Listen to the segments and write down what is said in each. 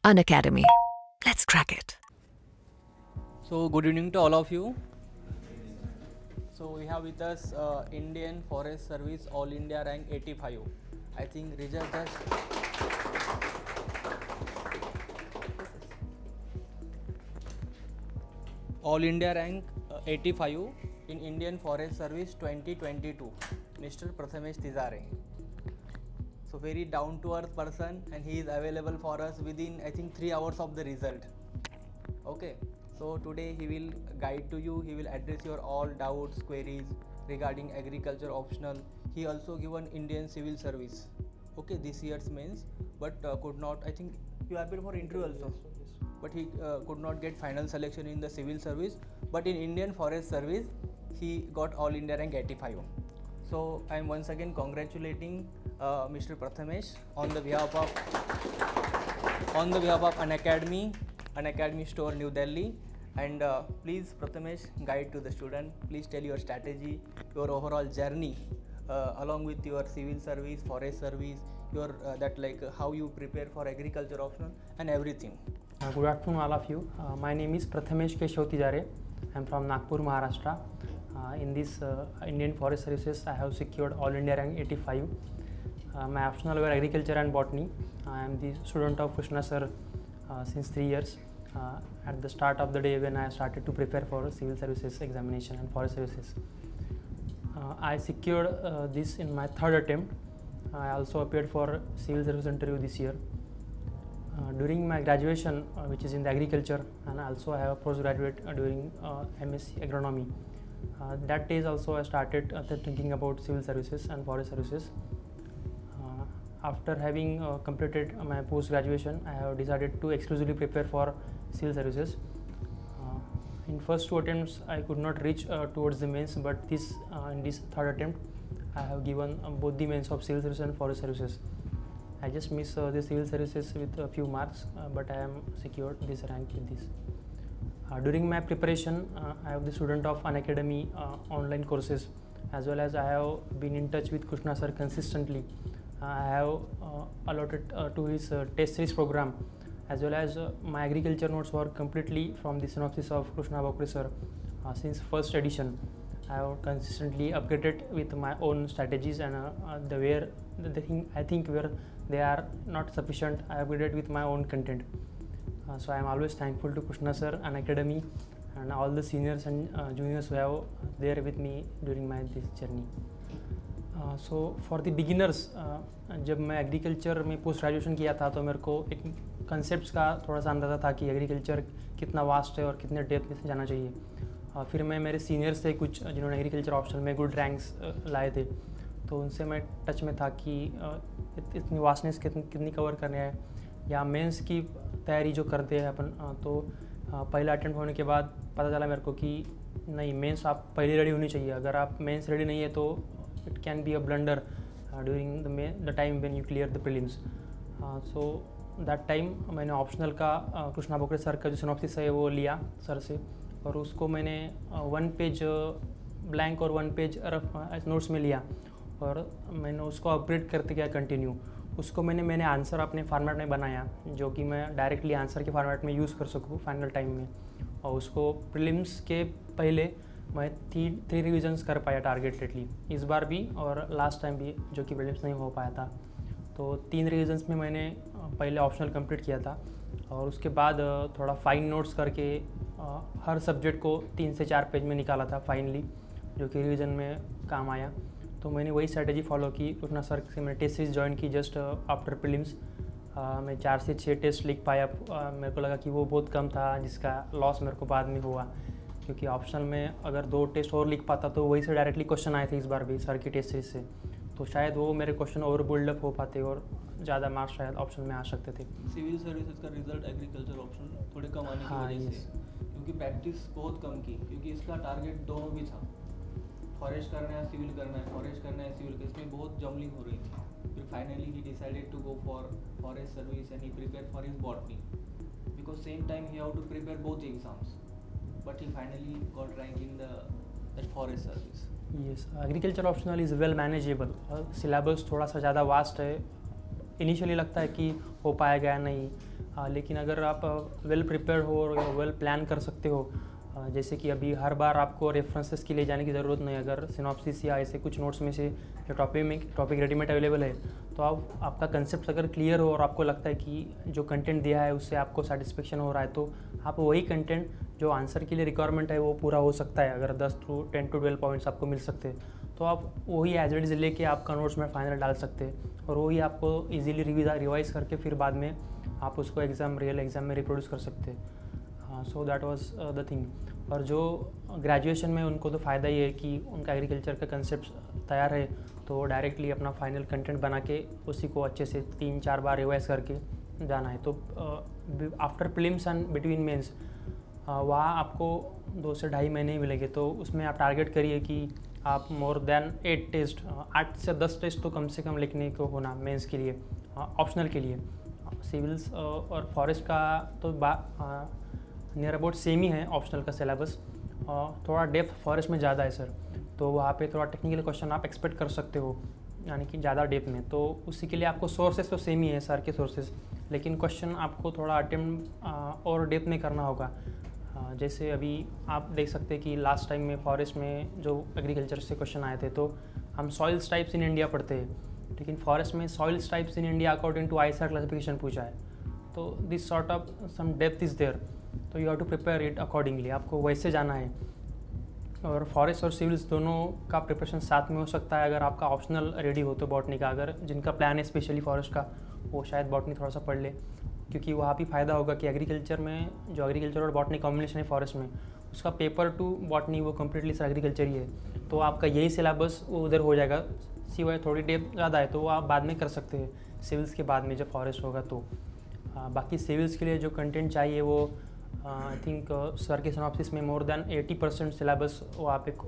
Unacademy. Let's crack it. So good evening to all of you. So we have with us Indian Forest Service All India rank 85. I think Rija just All India rank 85 in Indian Forest Service 2022. Mr. Prathamesh Tizare. So very down to earth person, and he is available for us within I think 3 hours of the result. Okay, so today he will guide to you, he will address your all doubts, queries regarding agriculture optional. He also given Indian civil service, okay, this year's mains, but could not, I think you appeared for interview also, but he could not get final selection in the civil service, but in Indian forest service he got all India rank 85. So I am once again congratulating Mr. Prathamesh on the behalf of Unacademy store New Delhi. And please Prathamesh, guide to the student, please tell your strategy, your overall journey along with your civil service, forest service, your how you prepare for agriculture optional and everything. Good afternoon all of you. My name is Prathamesh Keshav Tizare. I am from Nagpur, Maharashtra. In this Indian Forest Services I have secured all India rank 85. My optional were agriculture and botany. I am the student of Krishna sir since 3 years. At the start of the day when I started to prepare for civil services examination and forest services. I secured this in my third attempt. I also appeared for civil service interview this year. During my graduation, which is in the agriculture, and also I have a postgraduate during MSc agronomy. That days also I started thinking about civil services and forest services. After having completed my post graduation, I have decided to exclusively prepare for civil services. In first 2 attempts I could not reach towards the mains, but in this third attempt I have given both the mains of civil services and forest services. I just missed the civil services with a few marks, but I am secured this rank with this. During my preparation, I am the student of Unacademy online courses, as well as I have been in touch with Krishna sir consistently. I have allotted to his test series program, as well as my agriculture notes were completely from the synopsis of Krishna Bokre sir since first edition. I have consistently upgraded with my own strategies, and I think where they are not sufficient, I upgraded with my own content. So I am always thankful to Krishna sir, Unacademy, and all the seniors and juniors who have there with me during this journey. So for the beginners, जब मैं agriculture में post graduation किया था तो मेरे को एक concepts का थोड़ा सा अंदाज़ा था कि एग्रीकल्चर कितना वास्ट है और कितने डेप्थ में जाना चाहिए. फिर मैं मेरे सीनियर्स थे कुछ जिन्होंने एग्रीकल्चर ऑप्शन में गुड रैंक्स लाए थे, तो उनसे मैं टच में था कि इतनी वास्टनेस कितनी कवर करने है, या मेंस की तैयारी जो करते हैं अपन. तो पहला अटेम्प्ट होने के बाद पता चला मेरे को कि नहीं, मेंस आप पहले रेडी होनी चाहिए. अगर आप मेंस रेडी नहीं है तो it can be a blunder during the time when you clear the prelims. So that time मैंने ऑप्शनल का कृष्णा बोकरे सर का जो सिनॉप्सिस है वो लिया सर से, और उसको मैंने 1 पेज ब्लैंक और 1 पेज रफ नोट्स में लिया, और मैंने उसको अपग्रेड करते गया कंटिन्यू. उसको मैंने आंसर अपने फॉर्मेट में बनाया, जो कि मैं डायरेक्टली आंसर के फॉर्मेट में यूज़ कर सकूँ फाइनल टाइम में. और उसको प्रीलिम्स के पहले मैं 3 रिविजन्स कर पाया टारगेटेडली इस बार भी, और लास्ट टाइम भी जो कि प्रीलिम्स नहीं हो पाया था. तो 3 रिविजन्स में मैंने पहले ऑप्शनल कंप्लीट किया था, और उसके बाद थोड़ा फाइन नोट्स करके हर सब्जेक्ट को 3 से 4 पेज में निकाला था फाइनली, जो कि रिवीजन में काम आया. तो मैंने वही स्ट्रेटजी फॉलो की. कृष्णा सर से मैंने टेस्ट सीरीज ज्वाइन की जस्ट आफ्टर प्रीलिम्स. मैं 4 से 6 टेस्ट लिख पाया. मेरे को लगा कि वो बहुत कम था, जिसका लॉस मेरे को बाद में हुआ, क्योंकि ऑप्शनल में अगर 2 टेस्ट और लिख पाता तो वही से डायरेक्टली क्वेश्चन आए थे इस बार भी सर की टेस्ट सीरीज से, तो शायद वो मेरे क्वेश्चन ओवर बिल्डअप हो पाते और ज़्यादा मार्क्स शायद ऑप्शन में आ सकते थे. सिविल सर्विसेज का रिजल्ट एग्रीकल्चर ऑप्शन थोड़े कम आने की वजह से, क्योंकि प्रैक्टिस बहुत कम की, क्योंकि इसका टारगेट दोनों भी था, फॉरेस्ट करना है सिविल करना है, फॉरेस्ट करना है सिविल, इसमें बहुत जमलिंग हो रही थी. फिर finally he decided to go for forest service and he prepare for his botany, because same time he have to prepare both exams, but he finally got rank in that forest service. Yes, agriculture optional is well manageable. syllabus थोड़ा सा ज़्यादा vast है. Initially लगता है कि हो पाएगा या नहीं, लेकिन अगर आप वेल प्रिपेयर हो या वेल प्लान कर सकते हो, जैसे कि अभी हर बार आपको रेफरेंसेस के लिए जाने की ज़रूरत नहीं, अगर सिनॉप्सिस या ऐसे कुछ नोट्स में से जो टॉपिक रेडीमेड अवेलेबल है, तो आपका कंसेप्ट अगर क्लियर हो और आपको लगता है कि जो कंटेंट दिया है उससे आपको सेटिस्फेक्शन हो रहा है, तो आप वही कंटेंट जो आंसर के लिए रिक्वायरमेंट है वो पूरा हो सकता है। अगर 10 to 10 to 12 पॉइंट्स आपको मिल सकते हैं तो आप वही एज इट इज़ लेके आपका नोट्स में फाइनल डाल सकते हैं और वही आपको ईजिली रिवाइज करके फिर बाद में आप उसको रियल एग्ज़ाम में रिप्रोड्यूस कर सकते हैं। So that was the thing. और जो ग्रेजुएशन में उनको तो फ़ायदा ही है कि उनका एग्रीकल्चर का कंसेप्ट तैयार है, तो डायरेक्टली अपना फाइनल कंटेंट बना के उसी को अच्छे से 3-4 बार रिवाइज करके जाना है। तो after prelims and between mains वहाँ आपको 2 से ढाई महीने ही मिलेंगे, तो उसमें आप टारगेट करिए कि आप मोर देन 8 टेस्ट, 8 से 10 टेस्ट तो कम से कम लिखने को होना मेंस के लिए, ऑप्शनल के लिए। सिविल्स और फॉरेस्ट का तो नियर अबाउट सेम ही है ऑप्शनल का सिलेबस, थोड़ा डेप्थ फॉरेस्ट में ज़्यादा है सर, तो वहाँ पे थोड़ा टेक्निकल क्वेश्चन आप एक्सपेक्ट कर सकते हो, यानी कि ज़्यादा डेप्थ में। तो उसी के लिए आपको सोर्सेज तो सेम ही है सर के सोर्सेज, लेकिन क्वेश्चन आपको थोड़ा अटेम्प्ट और डेप्थ में करना होगा। जैसे अभी आप देख सकते हैं कि लास्ट टाइम में फॉरेस्ट में जो एग्रीकल्चर से क्वेश्चन आए थे, तो हम सॉइल्स टाइप्स इन इंडिया पढ़ते हैं, लेकिन फॉरेस्ट में soils types in India according to ISR classification पूछा है। तो this sort of some depth is there, तो you have to prepare it accordingly, आपको वैसे जाना है। और फॉरेस्ट और सिविल्स दोनों का प्रिपरेशन साथ में हो सकता है अगर आपका ऑप्शनल रेडी हो तो बॉटनी का, अगर जिनका प्लान है स्पेशली फॉरेस्ट का वो शायद बॉटनी थोड़ा सा पढ़ ले, क्योंकि वहाँ भी फ़ायदा होगा कि एग्रीकल्चर में जो एग्रीकल्चर और बॉटनी कॉम्बिनेशन है फॉरेस्ट में, उसका पेपर टू बॉटनी वो कम्प्लीटली एग्रीकल्चर ही है, तो आपका यही सिलेबस वो उधर हो जाएगा। सिवाय थोड़ी डेप्थ ज़्यादा है तो वो आप बाद में कर सकते हैं सिविल्स के बाद में जब फॉरेस्ट होगा तो। बाकी सिविल्स के लिए जो कंटेंट चाहिए वो आई थिंक सर के सिनॉप्सिस में मोर देन 80% सिलेबस वो आप एक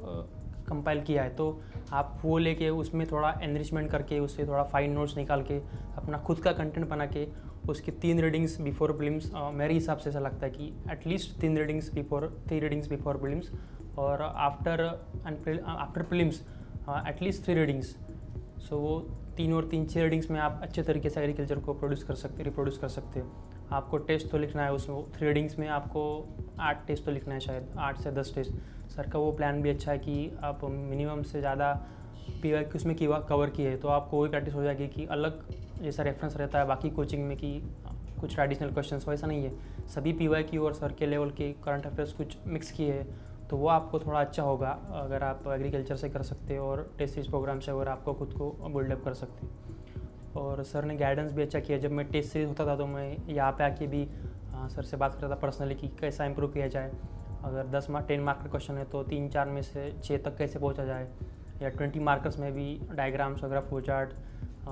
कंपाइल किया है, तो आप वो लेके उसमें थोड़ा एनरिचमेंट करके उससे थोड़ा फाइन नोट्स निकाल के अपना खुद का कंटेंट बना के उसकी 3 रीडिंग्स बिफोर प्रीलिम्स, मेरे हिसाब से ऐसा लगता है कि एटलीस्ट 3 रीडिंग्स बिफोर प्रीलिम्स और आफ्टर प्रीलिम्स एटलीस्ट 3 रीडिंग्स। सो वो 3 और 3 6 रीडिंग्स में आप अच्छे तरीके से एग्रीकल्चर को रिप्रोड्यूस कर सकते हो। आपको टेस्ट तो लिखना है उसमें, 3 रीडिंग्स में आपको 8 टेस्ट तो लिखना है, शायद 8 से 10 टेस्ट। सर का वो प्लान भी अच्छा है कि आप मिनिमम से ज़्यादा PYQ उसमें कवर किए है, तो आपको वही प्रैक्टिस हो जाएगी कि अलग जैसा रेफरेंस रहता है बाकी कोचिंग में कि कुछ ट्रेडिशनल क्वेश्चंस, वैसा नहीं है, सभी PYQ और सर के लेवल के करंट अफेयर्स कुछ मिक्स किए हैं, तो वो आपको थोड़ा अच्छा होगा अगर आप एग्रीकल्चर से कर सकते हो और टेस्ट सीरीज प्रोग्राम से अगर आपको खुद को बिल्डअप कर सकते हो। और सर ने गाइडेंस भी अच्छा किया, जब मैं टेस्ट सीरीज होता था तो मैं यहाँ पे आके भी सर से बात करता था पर्सनली कि कैसा इंप्रूव किया जाए, अगर 10 मार्क का क्वेश्चन है तो 3-4 में से 6 तक कैसे पहुँचा जाए, या 20 मार्कर्स में भी डायग्राम्स वगैरह फ्लो चार्ट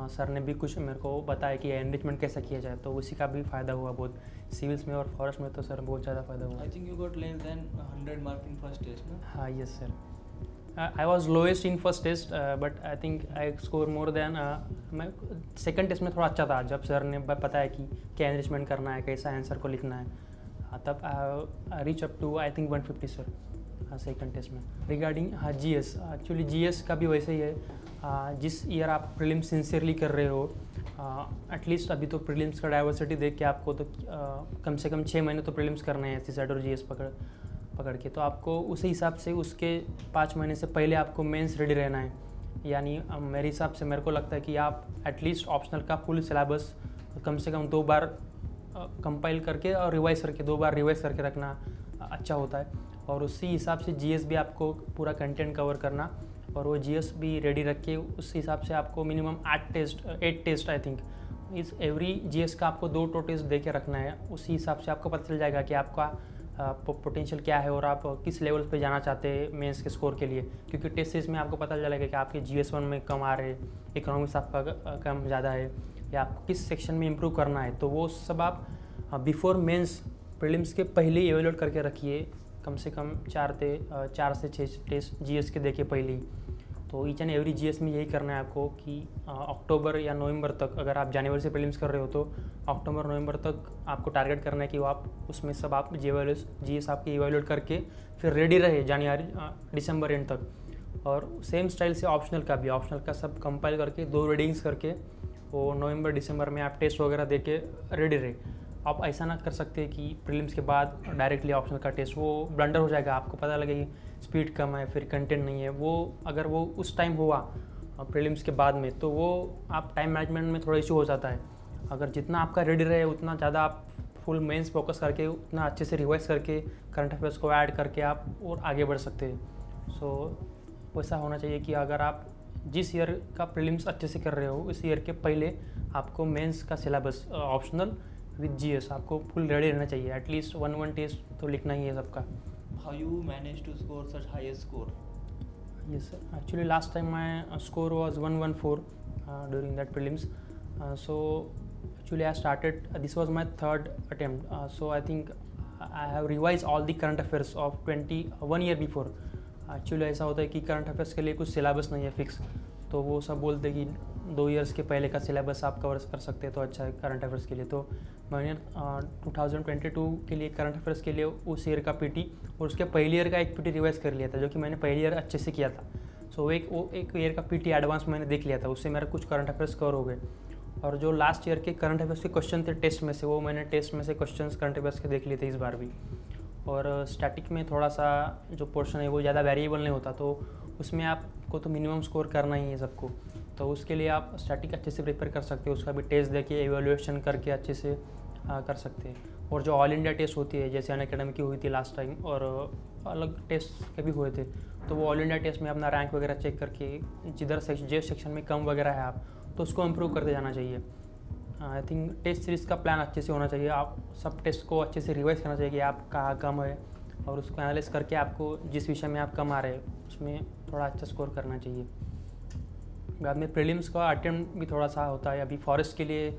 सर ने भी कुछ मेरे को बताया कि एनरिचमेंट कैसा किया जाए, तो उसी का भी फ़ायदा हुआ बहुत सिविल्स में और फॉरेस्ट में, तो सर बहुत ज़्यादा फ़ायदा हुआ। I think you got less than 100 mark in first test ना? हाँ yes sir, I was lowest in first test but I think I score more than, मैं सेकंड टेस्ट में थोड़ा अच्छा था जब सर ने बताया कि क्या एनरिचमेंट करना है, कैसा आंसर को लिखना है, तब I reach up to I think 150 sir second test में। रिगार्डिंग GS, एक्चुअली GS का भी वैसे ही है, जिस ईयर आप प्रीलिम्स सिंसियरली कर रहे हो, एटलीस्ट अभी तो प्रीलिम्स का डाइवर्सिटी देख के आपको तो कम से कम 6 महीने तो प्रीलिम्स करने हैं CSAT और GS पकड़ के, तो आपको उसी हिसाब से उसके 5 महीने से पहले आपको मेंस रेडी रहना है। यानी मेरे हिसाब से मेरे को लगता है कि आप एटलीस्ट ऑप्शनल का फुल सिलेबस कम से कम 2 बार कंपाइल करके और रिवाइज करके 2 बार रिवाइज करके रखना अच्छा होता है, और उसी हिसाब से GS भी आपको पूरा कंटेंट कवर करना, और वो GS भी रेडी रख के उस हिसाब से आपको मिनिमम 8 टेस्ट आई थिंक इस एवरी GS का आपको 2 टेस्ट दे के रखना है। उसी हिसाब से आपको पता चल जाएगा कि आपका पोटेंशियल क्या है और आप किस लेवल पे जाना चाहते हैं मेंस के स्कोर के लिए, क्योंकि टेस्ट सीरीज में आपको पता चल जाएगा कि आपके GS1 में कम आ रहे हैं, इकोनॉमिक्स आपका कम ज़्यादा है, या आपको किस सेक्शन में इम्प्रूव करना है, तो वो सब आप बिफोर मेंस प्रीलिम्स के पहले ही एवेल्यूएट करके रखिए, कम से कम 4 से 6 टेस्ट GS के देके पहले ही। तो ईच एंड एवरी GS में यही करना है आपको कि अक्टूबर या नवंबर तक, अगर आप जनवरी से प्रीलिम्स कर रहे हो तो अक्टूबर नवंबर तक आपको टारगेट करना है कि वो आप उसमें सब आप GS आपके इवेल्यूएट करके फिर रेडी रहे जनवरी दिसंबर एंड तक। और सेम स्टाइल से ऑप्शनल का सब कंपाइल करके 2 रीडिंग्स करके वो नवंबर दिसंबर में आप टेस्ट वगैरह दे के रेडी रहे। आप ऐसा ना कर सकते कि प्रीलिम्स के बाद डायरेक्टली ऑप्शनल का टेस्ट, वो ब्लंडर हो जाएगा, आपको पता लगे कि स्पीड कम है, फिर कंटेंट नहीं है। वो अगर वो उस टाइम हुआ प्रीलिम्स के बाद में, तो वो आप टाइम मैनेजमेंट में थोड़ा इशू हो जाता है। अगर जितना आपका रेडी रहे उतना ज़्यादा आप फुल मेंस फोकस करके, उतना अच्छे से रिवाइज करके, करंट अफेयर्स को ऐड करके आप और आगे बढ़ सकते हैं। सो वैसा होना चाहिए कि अगर आप जिस ईयर का प्रीलिम्स अच्छे से कर रहे हो, इस ईयर के पहले आपको मेंस का सिलेबस ऑप्शनल विद जीएस आपको फुल रेडी रहना चाहिए। एटलीस्ट 1 टेस्ट तो लिखना ही है सबका। How you managed to score such highest score? Yes sir, actually last time my score was 114 during that prelims. So actually I started, this was my third attempt, so I think I have revised all the current affairs of 1 year before. Actually ऐसा होता है कि current affairs के लिए कुछ syllabus नहीं है fix, तो वो सब बोलते हैं कि 2 ईयर्स के पहले का सिलेबस आप कवर कर सकते हैं तो अच्छा है करंट अफेयर्स के लिए। तो मैंने 2022 के लिए करंट अफेयर्स के लिए उस ईयर का पीटी और उसके पहले ईयर का एक पीटी रिवाइज कर लिया था, जो कि मैंने पहले ईयर अच्छे से किया था। सो एक ईयर का पीटी एडवांस मैंने देख लिया था, उससे मेरा कुछ करंट अफेयर्स कवर हो गए। और जो लास्ट ईयर के करंट अफेयर्स के क्वेश्चन थे टेस्ट में से, वो मैंने टेस्ट में से क्वेश्चन करंट अफेयर्स के देख लिए थे इस बार भी। और स्टैटिक में थोड़ा सा जो पोर्शन है वो ज़्यादा वेरिएबल नहीं होता, तो उसमें आपको तो मिनिमम स्कोर करना ही है सबको। तो उसके लिए आप स्टैटिक अच्छे से प्रिपेयर कर सकते हो, उसका भी टेस्ट देके एवेल्युएशन करके अच्छे से कर सकते हैं। और जो ऑल इंडिया टेस्ट होती है, जैसे अनअकैडमी की हुई थी लास्ट टाइम, और अलग टेस्ट के भी हुए थे, तो वो ऑल इंडिया टेस्ट में अपना रैंक वगैरह चेक करके जिधर जिस सेक्शन में कम वगैरह है आप, तो उसको इम्प्रूव करते जाना चाहिए। आई थिंक टेस्ट सीरीज़ का प्लान अच्छे से होना चाहिए, आप सब टेस्ट को अच्छे से रिवाइज करना चाहिए कि आप कहाँ कम है, और उसको एनालाइज करके आपको जिस विषय में आप कम आ रहे हैं उसमें थोड़ा अच्छा स्कोर करना चाहिए। बाद में प्रीलिम्स का अटेम्प्ट भी थोड़ा सा होता है। अभी फॉरेस्ट के लिए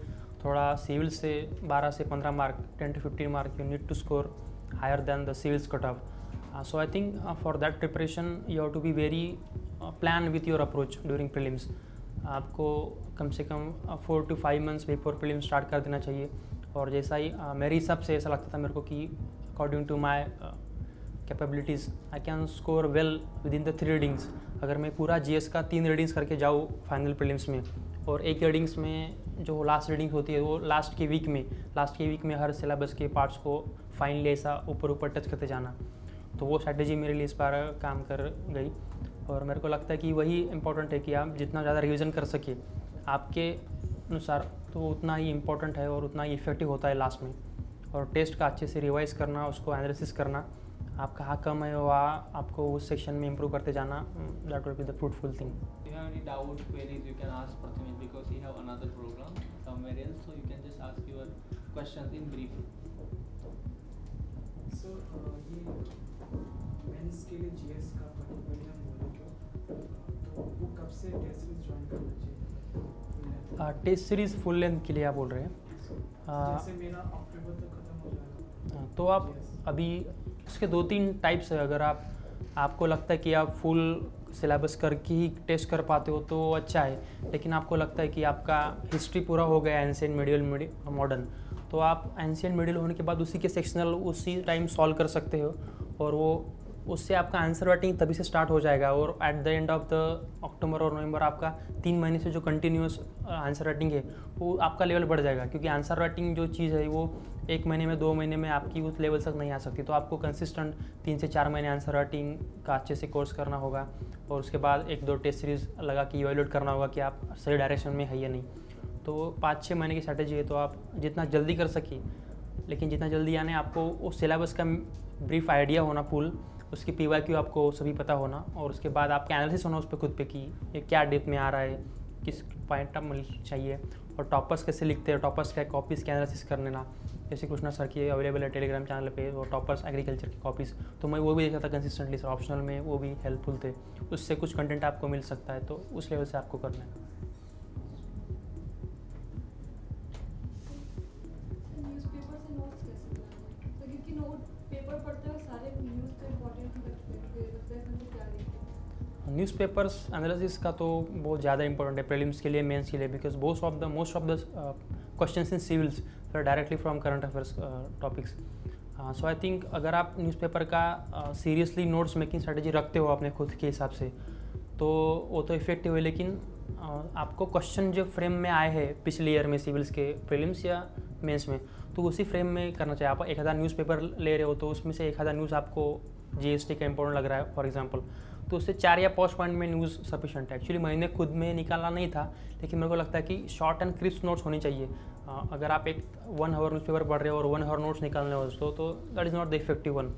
थोड़ा सिविल से 12 से 15 mark, 10 to 15 mark you need to score higher than the civils cut off. So I think for that preparation you have to be very plan with your approach during prelims. आपको कम से कम 4 to 5 months before prelim start कर देना चाहिए। और जैसा ही मेरे हिसाब से ऐसा लगता था मेरे को कि according to my capabilities I can score well within the 3 readings. अगर मैं पूरा जीएस का 3 रीडिंग्स करके जाऊँ फाइनल प्रीलिम्स में, और एक रीडिंग्स में जो लास्ट रीडिंग होती है वो लास्ट के वीक में हर सिलेबस के पार्ट्स को फाइनली ऐसा ऊपर टच करते जाना, तो वो स्ट्रैटेजी मेरे लिए इस बार काम कर गई। और मेरे को लगता है कि वही इम्पोर्टेंट है कि आप जितना ज़्यादा रिवीजन कर सके आपके अनुसार, तो उतना ही इम्पोर्टेंट है और उतना ही इफेक्टिव होता है लास्ट में। और टेस्ट का अच्छे से रिवाइज करना, उसको एनालिसिस करना, आप कहाँ कम है वहाँ आपको उस सेक्शन में इम्प्रूव करते जाना, that will be the fruitful thing. If you have any doubt, queries, you can ask Prathamesh because he have another program somewhere else, so you can just ask your questions in brief. So ये mains के लिए GS का particularly हम बोले तो वो कब से टेस्ट सीरीज ज्वाइन करना चाहिए? टेस्ट सीरीज़ फुल लेंथ के लिए आप बोल रहे हैं? जैसे मेरा अक्टूबर तक खत्म हो जाएगा, तो आप अभी इसके 2-3 टाइप्स है। अगर आपको लगता है कि आप फुल सिलेबस करके ही टेस्ट कर पाते हो तो अच्छा है, लेकिन आपको लगता है कि आपका हिस्ट्री पूरा हो गया एंशिएंट, मिडियल, मॉडर्न, तो आप एंशिएंट, मिडियल होने के बाद उसी के सेक्शनल उसी टाइम सॉल्व कर सकते हो, और वो उससे आपका आंसर राइटिंग तभी से स्टार्ट हो जाएगा। और at the end of the October और नवंबर आपका 3 महीने से जो कंटिन्यूस आंसर राइटिंग है वो आपका लेवल बढ़ जाएगा, क्योंकि आंसर राइटिंग जो चीज़ है वो 1 महीने में 2 महीने में आपकी उस लेवल तक नहीं आ सकती। तो आपको कंसिस्टेंट 3 से 4 महीने आंसर राइटिंग का अच्छे से कोर्स करना होगा, और उसके बाद 1-2 टेस्ट सीरीज़ लगा कि इवैल्यूएट करना होगा कि आप सही डायरेक्शन में है या नहीं। तो 5-6 महीने की स्ट्रैटेजी है, तो आप जितना जल्दी कर सके, लेकिन जितना जल्दी आने आपको उस सिलेबस का ब्रीफ आइडिया होना, पूल उसकी PYQ आपको सभी पता होना, और उसके बाद आपका एनालिसिस होना उस पर खुद पे कि ये क्या डेप्थ में आ रहा है, किस पॉइंट आप चाहिए, और टॉपर्स कैसे लिखते हैं, टॉपर्स क्या कॉपीज़ के एनालिसिस कर लेना। जैसे कृष्णा सर की अवेलेबल है टेलीग्राम चैनल पे, वो टॉपर्स एग्रीकल्चर की कॉपीज़, तो मैं वो भी देखा था कंसिस्टेंटली सर, ऑप्शनल में वो भी हेल्पफुल थे, उससे कुछ कंटेंट आपको मिल सकता है, तो उस लेवल से आपको करना है। न्यूज़पेपर से नोट्स कैसे बनाना है? तो क्योंकि नोट पेपर पढ़ते हो सारे न्यूज़ तो इम्पोर्टेंट लगते हैं, तो क्या देखते हैं? न्यूज़पेपर्स एनालिसिस का तो बहुत ज़्यादा इंपॉर्टेंट है प्रीलिम्स के लिए, मेंस के लिए, because most of the questions in civils are directly from current affairs topics. So I think अगर आप न्यूज़पेपर का सीरियसली नोट्स मेकिंग स्ट्रेटजी रखते हो अपने खुद के हिसाब से, तो वो तो इफेक्टिव है, लेकिन आपको क्वेश्चन जो फ्रेम में आए हैं पिछले ईयर में सिविल्स के प्रीलिम्स या मेंस में, तो उसी फ्रेम में करना चाहिए। आप 1000 न्यूज़पेपर ले रहे हो तो उसमें से 1000 न्यूज़ आपको GST का इम्पोर्टेंट लग रहा है फॉर एग्जांपल, तो उससे 4 या 5 पॉइंट में न्यूज़ सफिशेंट है। एक्चुअली मैंने खुद में निकालना नहीं था, लेकिन मेरे को लगता है कि शॉर्ट एंड क्रिस्प नोट्स होनी चाहिए। अगर आप एक 1 आवर न्यूज़पेपर पढ़ रहे हो और 1 आवर नोट्स निकालने हो तो that is not the effective one.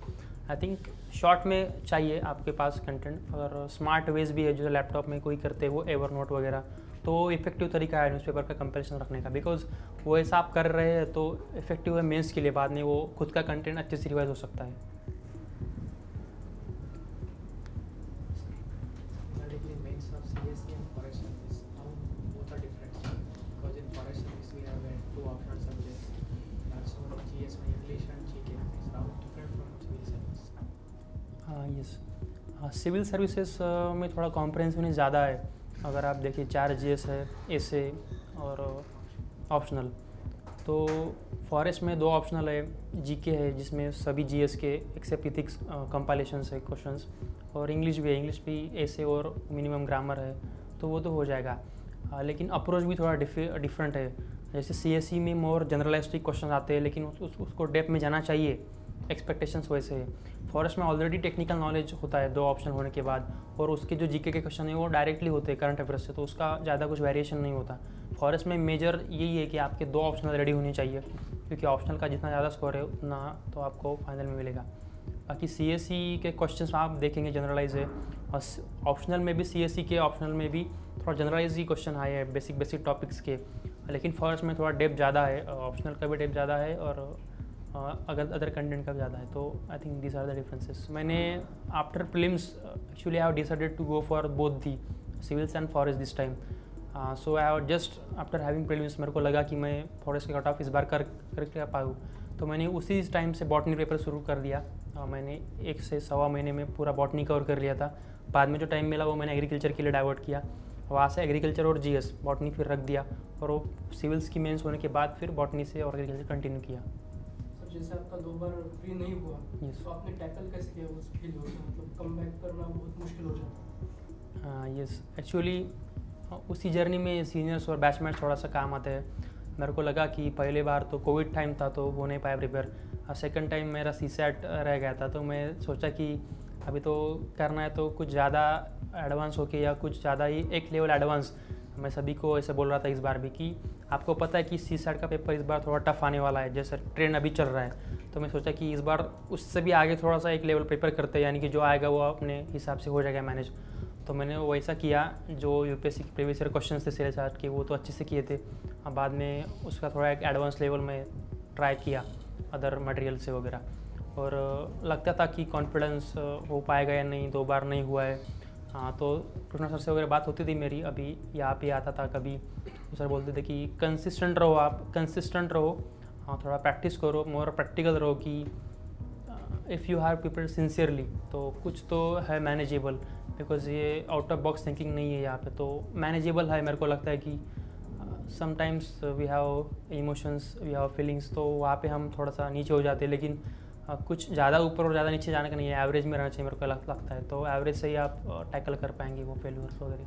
I think short में चाहिए आपके पास कंटेंट। और स्मार्ट वेज भी है जो लैपटॉप में कोई करते हो एवर नोट वगैरह, तो वो इफेक्टिव तरीका है न्यूज़पेपर का कंपैरिजन रखने का, बिकॉज वो ऐसा आप कर रहे हैं तो इफेक्टिव है मेंस के लिए। बाद में वो खुद का कंटेंट अच्छे से रिवाइज हो सकता है। Particularly mains of CSE and forest service, how both are different? Because in forest service we have 2 optional subjects. That's what GS and English and GK. It's how different from civil service. Yes, civil services में थोड़ा कॉम्प्रहेंसिवनेस ज़्यादा है। अगर आप देखिए 4 GS है, एसे और optional. तो फॉरेस्ट में 2 ऑप्शनल है, GK है जिसमें सभी GS के एक्सेप्ट इथिक्स कंपाइलेशंस है क्वेश्चंस, और इंग्लिश भी है, इंग्लिश भी एसे और मिनिमम ग्रामर है, तो वो तो हो जाएगा। लेकिन अप्रोच भी थोड़ा डिफरेंट है। जैसे CSE में मोर जनरलाइज्ड क्वेश्चन आते हैं, लेकिन उसको डेप्थ में जाना चाहिए, एक्सपेक्टेशंस वैसे है। फॉरेस्ट में ऑलरेडी टेक्निकल नॉलेज होता है 2 ऑप्शन होने के बाद, और उसके जो GK के क्वेश्चन है वो डायरेक्टली होते हैं करंट अफेयर्स से, तो उसका ज़्यादा कुछ वेरिएशन नहीं होता। फॉरेस्ट में मेजर यही है कि आपके 2 ऑप्शनल रेडी होने चाहिए, क्योंकि ऑप्शनल का जितना ज़्यादा स्कोर है उतना तो आपको फाइनल में मिलेगा। बाकी CSE के क्वेश्चंस आप देखेंगे जनरलाइज है, और ऑप्शनल में भी CSE के ऑप्शनल में भी थोड़ा जनरलाइज ही क्वेश्चन आए हैं बेसिक टॉपिक्स के, लेकिन फॉरेस्ट में थोड़ा डेप्थ ज़्यादा है, ऑप्शनल का भी डेप्थ ज़्यादा है और अगर अदर कंटेंट का भी ज़्यादा है। तो I think these are the differences. मैंने after prelims actually I have decided to go for both the civils and forest this time. So I have just after having prelims मेरे को लगा कि मैं फॉरेस्ट का कट ऑफ इस बार कर पाऊँ, तो मैंने उसी टाइम से बॉटनी पेपर शुरू कर दिया। मैंने 1 से सवा महीने में पूरा बॉटनी कवर कर लिया था। बाद में जो टाइम मिला वो मैंने एग्रीकल्चर के लिए डाइवर्ट किया, वहाँ से एग्रीकल्चर और GS बॉटनी फिर रख दिया, और वो सिविल्स की मेंस होने के बाद फिर बॉटनी से और एग्रीकल्चर कंटिन्यू किया। जैसे आपका 2 बार फ्री नहीं हुआ, Yes. तो आपने टैकल कैसे किया उस फेलियर को? मतलब कम बैक करना बहुत मुश्किल हो जाता है। यस, एक्चुअली उसी जर्नी में सीनियर्स और बैचमेट्स थोड़ा सा काम आते हैं। मेरे को लगा कि पहले बार तो कोविड टाइम था तो हो नहीं पाया प्रिपेयर, और सेकंड टाइम मेरा CSAT रह गया था, तो मैं सोचा कि अभी तो करना है तो कुछ ज़्यादा एडवांस होके या कुछ ज़्यादा ही एक लेवल एडवांस। मैं सभी को ऐसे बोल रहा था इस बार भी कि आपको पता है कि CSAT का पेपर इस बार थोड़ा टफ आने वाला है, जैसे ट्रेंड अभी चल रहा है, तो मैं सोचा कि इस बार उससे भी आगे थोड़ा सा एक लेवल प्रिपेयर करते हैं, यानी कि जो आएगा वो अपने हिसाब से हो जाएगा मैनेज। तो मैंने वैसा किया, जो UPSC के प्रीवियस ईयर क्वेश्चन थे CSAT के वो तो अच्छे से किए थे, और बाद में उसका थोड़ा एक एडवांस लेवल में ट्राई किया अदर मटेरियल से वगैरह, और लगता था कि कॉन्फिडेंस हो पाएगा या नहीं, 2 बार नहीं हुआ है। हाँ, तो कृष्णा सर से वगैरह बात होती थी मेरी, अभी यहाँ पे आता था कभी, तो सर बोलते थे कि कंसिस्टेंट रहो, आप कंसिस्टेंट रहो, हाँ थोड़ा प्रैक्टिस करो, मोर प्रैक्टिकल रहो, कि if you have prepared sincerely तो कुछ तो है मैनेजेबल, बिकॉज ये आउट ऑफ बॉक्स थिंकिंग नहीं है यहाँ पे, तो मैनेजेबल है। मेरे को लगता है कि sometimes we have emotions, we have feelings, तो वहाँ पे हम थोड़ा सा नीचे हो जाते हैं, लेकिन कुछ ज़्यादा ऊपर और ज़्यादा नीचे जाने का नहीं है, एवरेज में रहना चाहिए मेरे को लगता है, तो एवरेज से ही आप टैकल कर पाएंगे वो फेलियर्स वगैरह।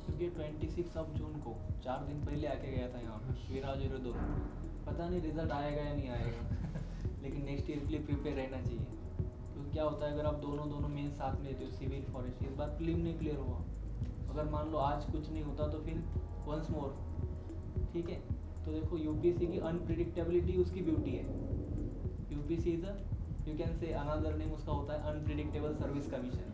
क्योंकि 26 जून को 4 दिन पहले आके गया था यहाँ पे विराज और दो, पता नहीं रिजल्ट आएगा या नहीं आएगा लेकिन नेक्स्ट ईयर के लिए प्रिपेयर रहना चाहिए। क्योंकि क्या होता है अगर आप दोनों मेन साथ में लेते हो, सिविल फॉरेस्ट, इस बार प्रीलिम नहीं क्लियर हुआ, अगर मान लो आज कुछ नहीं होता तो फिर वंस मोर, ठीक है। तो देखो UPSC की अनप्रिडिक्टेबिलिटी उसकी ब्यूटी है। UPSC is you can say another name उसका होता है अनप्रिडिक्टेबल सर्विस कमीशन।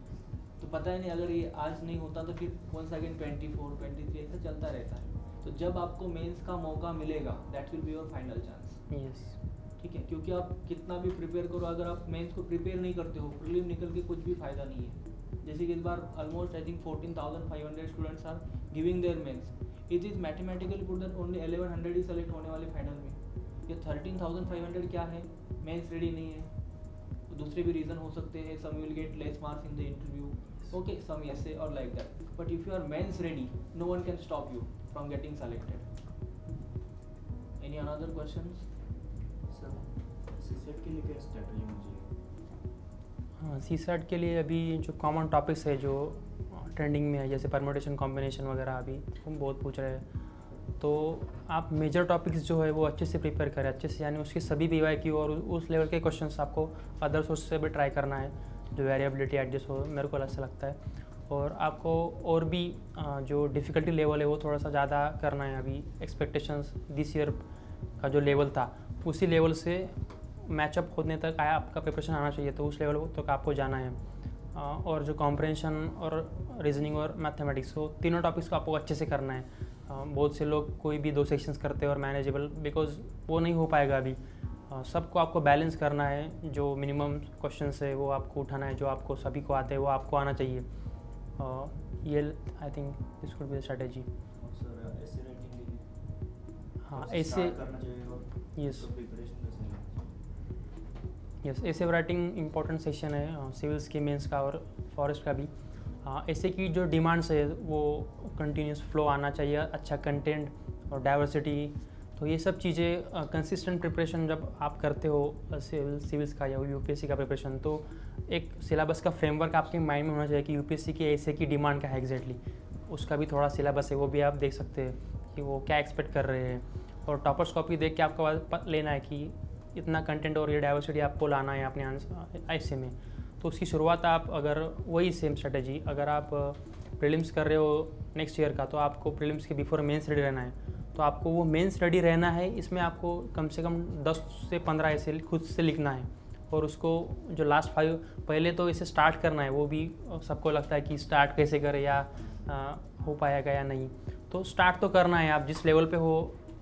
तो पता ही नहीं अगर ये आज नहीं होता तो फिर वंस अगेन 24, 23 ऐसा चलता रहता है। तो जब आपको मेंस का मौका मिलेगा that will be your final chance. Yes, ठीक है, क्योंकि आप कितना भी प्रिपेयर करो, अगर आप मेंस को प्रिपेयर नहीं करते हो, प्रीलिम निकल के कुछ भी फायदा नहीं है। जैसे कि इस बार almost I think 14,500 students are giving their mains. It is mathematically put that only 1100 ही सेलेक्ट होने वाले फाइनल में। ये 13,500 क्या है, मेंस रेडी नहीं है। तो दूसरे भी रीज़न हो सकते हैं, some will get less marks in the interview, okay, some ऐसे और like that, but if you are mains ready no one can stop you from getting selected. Any another questions? Sir CSAT के लिए क्या strategy होनी चाहिए? हाँ, CSAT के लिए अभी जो कॉमन टॉपिक्स है जो ट्रेंडिंग में है, जैसे परम्यूटेशन कॉम्बिनेशन वगैरह, अभी हम बहुत पूछ रहे हैं, तो आप मेजर टॉपिक्स जो है वो अच्छे से प्रिपेयर करें, अच्छे से, यानी उसके सभी PYQ और उस लेवल के क्वेश्चंस आपको अदर सोर्स से भी ट्राई करना है जो वेरिएबिलिटी एडजस्ट हो, मेरे को ऐसा लगता है। और आपको और भी जो डिफ़िकल्टी लेवल है वो थोड़ा सा ज़्यादा करना है। अभी एक्सपेक्टेशंस दिस ईयर का जो लेवल था उसी लेवल से मैचअप होने तक आपका प्रिपरेशन आना चाहिए, तो उस लेवल तक आपको जाना है। और जो कॉम्प्रहेंशन और रीजनिंग और मैथमेटिक्स, वो तीनों टॉपिक्स को आपको अच्छे से करना है। बहुत से लोग कोई भी 2 सेक्शंस करते हैं और मैनेजेबल, बिकॉज वो नहीं हो पाएगा अभी। सबको आपको बैलेंस करना है, जो मिनिमम क्वेश्चंस है वो आपको उठाना है, जो आपको सभी को आते हैं वो आपको आना चाहिए। ये I think this could be the strategy. Sir ऐसे राइटिंग के हाँ, ऐसे करना चाहिए और यस प्रिपरेशन यस ऐसे राइटिंग इंपॉर्टेंट सेक्शन है सिविल्स के, मेंस का और फॉरेस्ट का भी। ऐसे की जो डिमांड्स है वो कंटिन्यूस फ्लो आना चाहिए, अच्छा कंटेंट और डाइवर्सिटी। तो ये सब चीज़ें कंसिस्टेंट प्रिपरेशन जब आप करते हो सिविल्स का या UPSC का प्रिपरेशन, तो एक सिलेबस का फ्रेमवर्क आपके माइंड में होना चाहिए कि UPSC के ऐसे की डिमांड क्या है एग्जैक्टली। उसका भी थोड़ा सिलेबस है, वो भी आप देख सकते हैं कि वो क्या एक्सपेक्ट कर रहे हैं। और टॉपर्स कॉपी देख के आपको लेना है कि इतना कंटेंट और ये डाइवर्सिटी आपको लाना है अपने ऐसे में। तो उसकी शुरुआत आप अगर वही सेम स्ट्रेटजी, अगर आप प्रीलिम्स कर रहे हो नेक्स्ट ईयर का, तो आपको प्रीलिम्स के बिफोर मेंस रेडी रहना है। तो आपको वो मेंस रेडी रहना है, इसमें आपको कम से कम 10 से 15 ऐसे खुद से लिखना है। और उसको जो लास्ट 5 पहले तो इसे स्टार्ट करना है, वो भी सबको लगता है कि स्टार्ट कैसे करें या हो पाएगा या नहीं। तो स्टार्ट तो करना है, आप जिस लेवल पे हो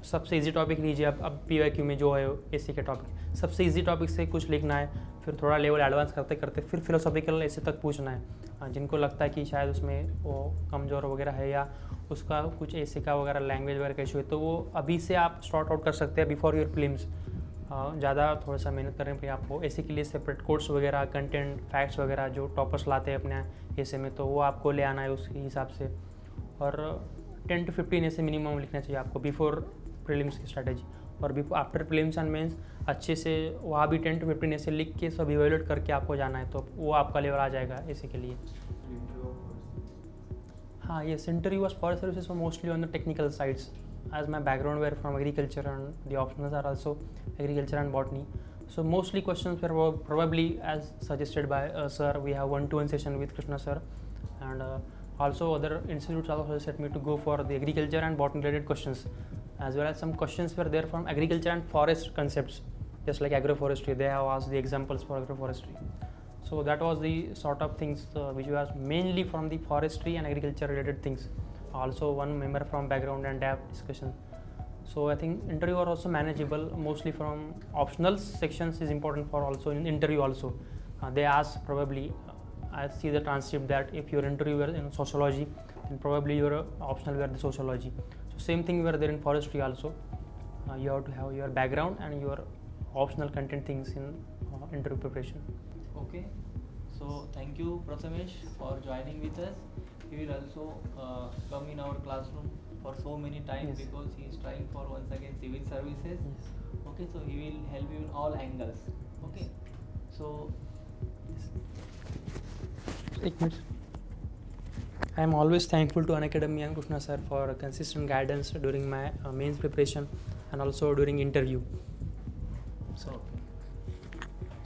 सबसे इजी टॉपिक लीजिए। अब PYQ में जो है AC के टॉपिक, सबसे इजी टॉपिक से कुछ लिखना है, फिर थोड़ा लेवल एडवांस करते करते फिर फिलोसॉफिकल ऐसे तक पूछना है। जिनको लगता है कि शायद उसमें वो कमज़ोर वगैरह है या उसका कुछ ऐसे का वगैरह लैंग्वेज वगैरह का इशू है, तो वो अभी से आप सॉर्ट आउट कर सकते हैं बिफोर योर प्रीलिम्स। ज़्यादा थोड़ा सा मेहनत करने पर आपको ऐसे के लिए सेपरेट कोर्स वगैरह, कंटेंट, फैक्ट्स वगैरह जो टॉपर्स लाते हैं अपने ऐसे में, तो वो आपको ले आना है उसके हिसाब से। और 10 to 15 ऐसे मिनिमम लिखना चाहिए आपको बिफोर प्रीलिम्स की स्ट्रैटेजी। और before after prelims and mains अच्छे से वहाँ भी 10 to 15 ऐसे लिख के सब इवेल्यूएट करके आपको जाना है, तो वो आपका लेवल आ जाएगा ऐसे के लिए। हाँ, ये interview was forest services were mostly on the technical sides, as my background were from agriculture and the optionals are also agriculture and botany. So mostly questions were probably as suggested by sir. We have 1-to-1 session with Krishna sir, and also other institutes also suggested me to go for the agriculture and botany related questions, as well as some questions were there from agriculture and forest concepts, just like agroforestry. They have asked the examples for agroforestry. So that was the sort of things which was mainly from the forestry and agriculture related things. Also one member from background and depth discussion. So I think interview are also manageable, mostly from optional sections is important for also in interview also. They ask probably, I see the transcript that if your interview were in sociology, then probably your optional were the sociology. So same thing were there in forestry also. You have to have your background and your optional content things in interview preparation. Okay, so thank you Prathamesh for joining with us. He will also come in our classroom for so many times, Yes. because he is trying for once again civil services. Yes. Okay, so he will help you in all angles. Okay, so I am always thankful to Unacademy and Krishna sir for consistent guidance during my mains preparation and also during interview.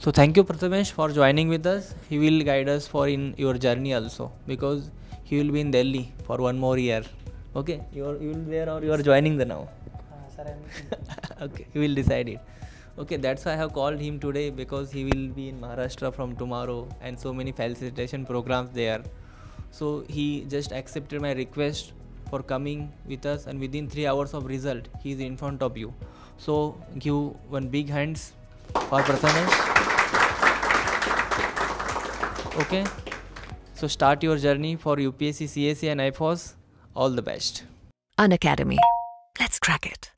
So thank you Prathamesh for joining with us. He will guide us for in your journey also, because he will be in Delhi for 1 more year. Okay, you will be there or you are joining the now? Sir, I am Okay, he will decide it. Okay, that's why I have called him today, because he will be in Maharashtra from tomorrow and so many facilitation programs there. So he just accepted my request for coming with us, and within 3 hours of result he is in front of you. So give one big hands for Prathamesh. Okay, so start your journey for UPSC, CSE and IFOS. All the best. Unacademy. Let's crack it.